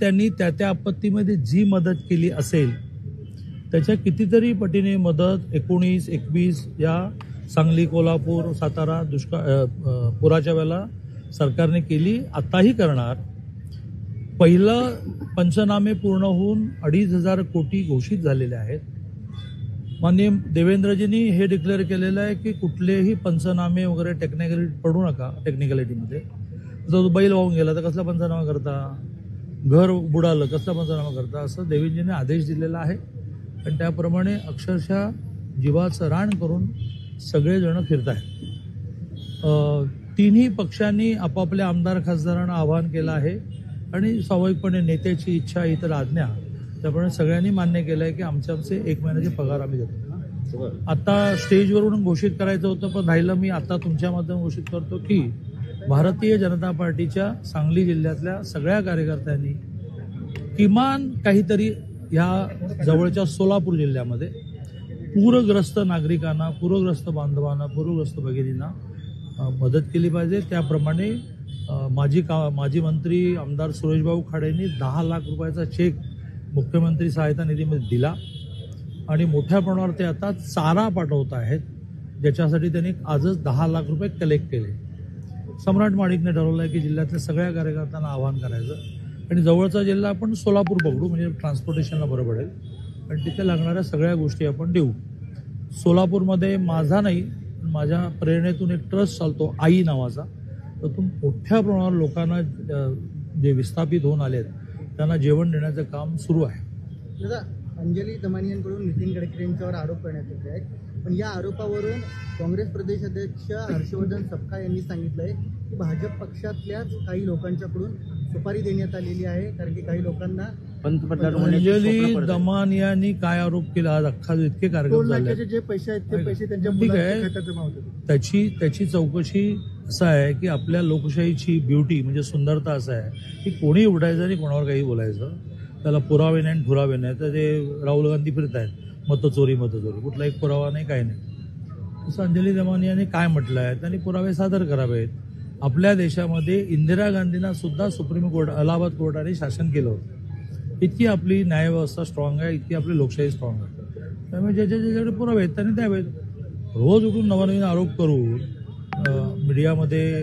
त्यांनी त्या आपत्तीमध्ये जी मदत केली असेल त्याच्या कितीतरी पटीने मदत 19-21 या सांगली, कोल्हापूर, सातारा पुराच्या वेळेला सरकारने केली, आताही करणार. पहिलं पंचनामे पूर्ण होऊन 2,500 कोटी घोषित झालेले आहेत. माननीय देवेंद्रजींनी हे डिक्लेअर केलेलं आहे की कुठलेही पंचनामे वगैरे पडू नका टेक्निकॅलिटीमध्ये. जर बैल वाहून गेला तर कसला पंचनामा करता, घर बुडालं कसला पंचनामा करता, असं देवेंद्रजींनी आदेश दिलेला आहे. आणि त्याप्रमाणे अक्षरशः जीवाचं रान करून सगळेजण फिरत आहेत. तिन्ही पक्षांनी आपापल्या आमदार खासदारांना आवाहन केलं आहे आणि स्वाभाविकपणे नेत्याची इच्छा ही तर आज्ञा, त्याप्रमाणे सगळ्यांनी मान्य केलं आहे की आमचे 1 महिन्याचे पगार आम्ही देतो. आता स्टेजवरून घोषित करायचं होतं पण राहिलं, मी आता तुमच्या माध्यमातून घोषित करतो की भारतीय जनता पार्टीच्या सांगली जिल्ह्यातल्या सगळ्या कार्यकर्त्यांनी किमान काहीतरी ह्या जवळच्या सोलापूर जिल्ह्यामध्ये पूरग्रस्त नागरिकांना, पूरग्रस्त बांधवांना, पूरग्रस्त भगिनींना मदत केली पाहिजे. त्याप्रमाणे माजी मंत्री आमदार सुरेशभाऊ खाडेंनी 10 लाख रुपयाचा चेक मुख्यमंत्री सहायता निधीमध्ये दिला आणि मोठ्या प्रमाणावर ते आता चारा पाठवत आहेत, ज्याच्यासाठी त्यांनी आजच 10 लाख रुपये कलेक्ट केले. सम्राट माडिकने ठरवलं आहे की जिल्ह्यातल्या सगळ्या कार्यकर्त्यांना आवाहन करायचं आणि जवळचा जिल्हा आपण सोलापूर पकडू, म्हणजे ट्रान्सपोर्टेशनला बरं पडेल आणि तिथे लागणाऱ्या सगळ्या गोष्टी आपण देऊ. सोलापूरमध्ये माझा नाही, माझ्या प्रेरणेतून एक ट्रस्ट चालतो आई नावाचा, तर तो मोठ्या प्रमाणावर लोकांना जे विस्थापित होऊन आलेत त्यांना जेवण देण्याचं काम सुरू आहे. दादा, अंजली दमानियांकडून नितीन गडकरी यांच्यावर आरोप करण्यात येत आहेत, पण या आरोपावरून काँग्रेस प्रदेश अध्यक्ष हर्षवर्धन सपकाळ यांनी सांगितलंय की भाजप पक्षातल्याच काही लोकांच्याकडून सुपारी देण्यात आलेली आहे, कारण की काही लोकांना अंजली दमानियांनी काय आरोप केला, आज अख्खा इतके कार्यक्रम झाले, जे पैसे आहेत ते पैसे त्यांच्या ठीक आहे. त्याची चौकशी असं आहे की आपल्या लोकशाहीची ब्युटी म्हणजे सुंदरता असं आहे की कोणी उठायचं आणि कोणावर काही बोलायचं, त्याला पुरावे नाही ठुरावे नाही. तर ते राहुल गांधी फिरत आहेत मतचोरी, कुठला एक पुरावा नाही, काही नाही. तसं अंजली दमानियांनी काय म्हटलं आहे, त्यांनी पुरावे सादर करावेत. आपल्या देशामध्ये इंदिरा गांधींना सुद्धा सुप्रीम कोर्ट, अलाहाबाद कोर्टाने शासन केलं होतं. इतकी आपली न्यायव्यवस्था स्ट्रॉंग आहे, इतकी आपली लोकशाही स्ट्रॉंग आहे. त्यामुळे ज्याच्याकडे पुरावे आहेत त्यांनी द्यावेत. रोज उठून नवनवीन आरोप करून मीडियामध्ये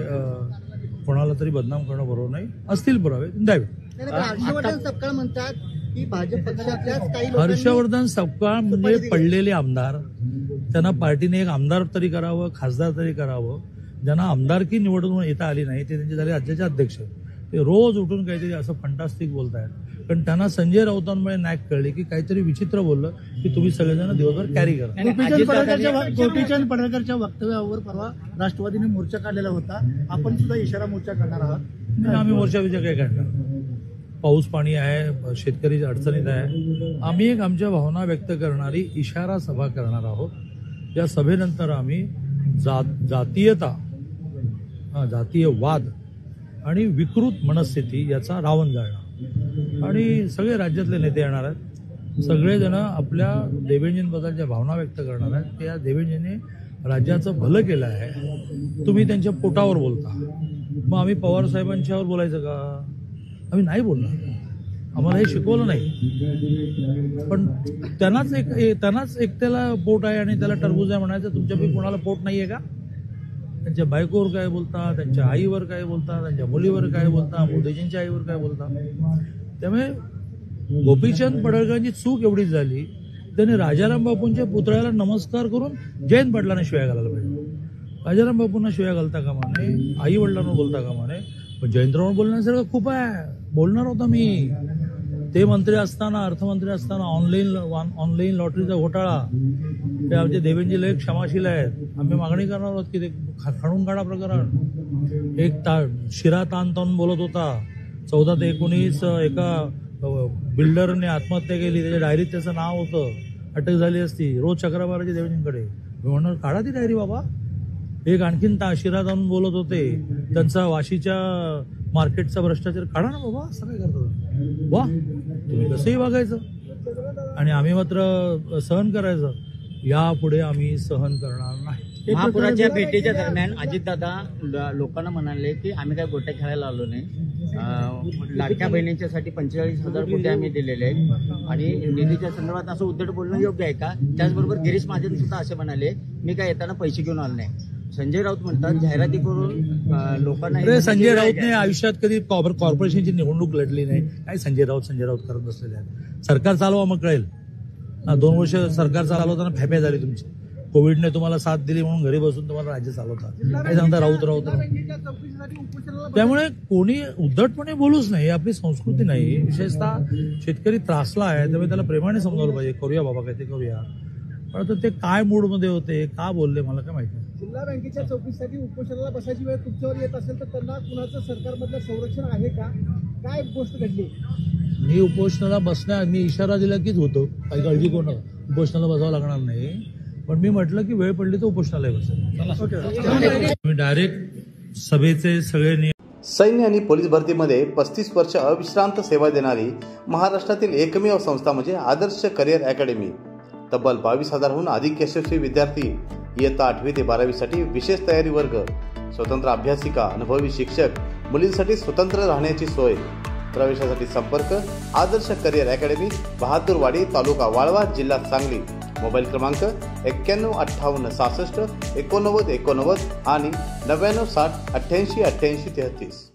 कोणाला तरी बदनाम करणं बरोबर नाही. असतील पुरावे द्यावे. हर्षवर्धन सपकाळ म्हणतात की भाजप पक्षातल्याच काही हर्षवर्धन सपकाळ म्हणजे पडलेले आमदार, त्यांना पार्टीने एक आमदार तरी करावं, खासदार तरी करावं. ज्यांना आमदारकी निवडून येता आली नाही ते त्यांचे झाले राज्याचे अध्यक्ष. ते रोज उठून काहीतरी असं फंटास्टिक बोलतायत, पण त्यांना संजय राऊतांमुळे नॅक कळले की काहीतरी विचित्र बोललं की तुम्ही सगळेजण दिवसभर कॅरी करा. गोपीचंद पडळकरच्या वक्तव्यावर परवा राष्ट्रवादीने मोर्चा काढलेला होता, आपण सुद्धा इशारा मोर्चा काढणार आहात? आम्ही मोर्चा विचार काय काढणार, पाऊस पाणी आहे, शेतकरी अडचणीत आहे. आम्ही एक आमच्या भावना व्यक्त करणारी इशारा सभा करणार आहोत. या सभेनंतर आम्ही जातीयता, जातीयवाद आणि विकृत मनस्थिती याचा रावण जाळणार आणि सगळे राज्यातले नेते येणार आहेत. सगळेजण आपल्या देवेंद्रजींबद्दल भावना व्यक्त करणार आहेत. त्या देवेंद्रजींनी राज्याचं भलं केलं आहे, तुम्ही त्यांच्या पोटावर बोलता. मग आम्ही पवार साहेबांच्यावर बोलायचं का? आम्ही नाही बोलणार, आम्हाला हे शिकवलं नाही. पण त्यांनाच एकट्याला पोट आहे आणि त्याला टरबूज आहे म्हणायचं, तुमच्यापैकी कोणाला पोट नाहीये का? त्यांच्या बायकोवर काय बोलता, त्यांच्या आईवर काय बोलता, त्यांच्या मुलीवर काय बोलता, मोदीजींच्या आईवर काय बोलता. त्यामुळे गोपीचंद पडळकरांची चूक एवढीच झाली, त्यांनी राजाराम बापूंच्या पुतळ्याला नमस्कार करून जयंत पाटलांना शिव्या घालायला पाहिजे. राजाराम बापूंना शिव्या घालता कामा नये, आई वडिलांना बोलता कामा नये. पण जयंतराव बोलण्यासारखं खूप आहे, बोलणार होता मी. ते मंत्री असताना, अर्थमंत्री असताना ऑनलाईन लॉटरीचा घोटाळा, ते आमचे देवेंद्रजी एक क्षमाशील आहेत. आम्ही मागणी करणार आहोत की ते खणून काढा प्रकरण. एक शिरा ताण बोलत होता, 14 ते 19 एका बिल्डरने आत्महत्या केली, त्याच्या डायरीत त्याचं नाव होतं, अटक झाली असती. रोज चक्रा मारायची देवेंद्रजींकडे. मी म्हणणार काढा ती डायरी बाबा. एक आणखीन शिरा ताण बोलत होते, त्यांचा वाशीच्या मार्केटचा भ्रष्टाचार काढा ना बाबा. असं काय करतात वा, तुम्ही कसंही बघायचं आणि आम्ही मात्र सहन करायचं. यापुढे आम्ही सहन करणार नाही. महापुराच्या भेटीच्या दरम्यान अजितदादा लोकांना म्हणाले की आम्ही काय गोट्या खेळायला आलो नाही, लाडक्या बहिणींच्यासाठी 45,000 कोटी आम्ही दिलेले आहेत आणि निधीच्या संदर्भात असं उद्धट बोलणं योग्य आहे का? त्याचबरोबर गिरीश महाजन सुद्धा असे म्हणाले, मी काय येताना पैसे घेऊन आलो नाही. संजय राऊत म्हणतात जाहिराती करून लोकांना. अरे संजय राऊतने आयुष्यात कधी कॉर्पोरेशनची निवडणूक लढली नाही. काय संजय राऊत करत बसलेले आहेत. सरकार चालवा मग कळेल. 2 वर्ष सरकार चालवताना फॅप्या झाली तुमची. कोविडने तुम्हाला साथ दिली म्हणून घरी बसून तुम्हाला राज्य चालवता. काय सांगता राऊत. त्यामुळे कोणी उद्धटपणे बोलूच नाही. आपली संस्कृती नाही. विशेषतः शेतकरी त्रासला आहे त्यामुळे त्याला प्रेमाने समजावलं पाहिजे. करूया बाबा काय ते करूया. पण ते काय मूडमध्ये होते का बोलले मला काय माहिती नाही. जिल्हा बँकेच्या चौकशीसाठी उपोषणाला बसायची वेळ तुमच्यावर येत असेल तर त्यांना कुणाचं सरकारमधलं संरक्षण आहे का? काय गोष्ट घडली? मी उपोषणाला मी इशारा दिला कीच होतो. काही काळजी कोण उपोषणाला बसावं लागणार नाही. पण मी म्हटलं की वेळ पडली तर उपोषणाला बसेल. मी डायरेक्ट सभेचे सगळे नियम. सैन्य आणि पोलीस भरतीमध्ये 35 वर्ष अविश्रांत सेवा देणारी महाराष्ट्रातील एकमेव संस्था म्हणजे आदर्श करिअर अकॅडमी. तब्बल 22,000हून अधिक यशस्वी विद्यार्थी इयत्ता 8वी ते 12वी साठी विशेष तयारी वर्ग, स्वतंत्र अभ्यासिका, अनुभवी शिक्षक, मुलींसाठी स्वतंत्र राहण्याची सोय. प्रवेशासाठी संपर्क आदर्श करिअर अकॅडमी, बहादूरवाडी, तालुका वाळवा, जिल्हा सांगली. मोबाईल क्रमांक 915866 8989 आणि 9960 888833.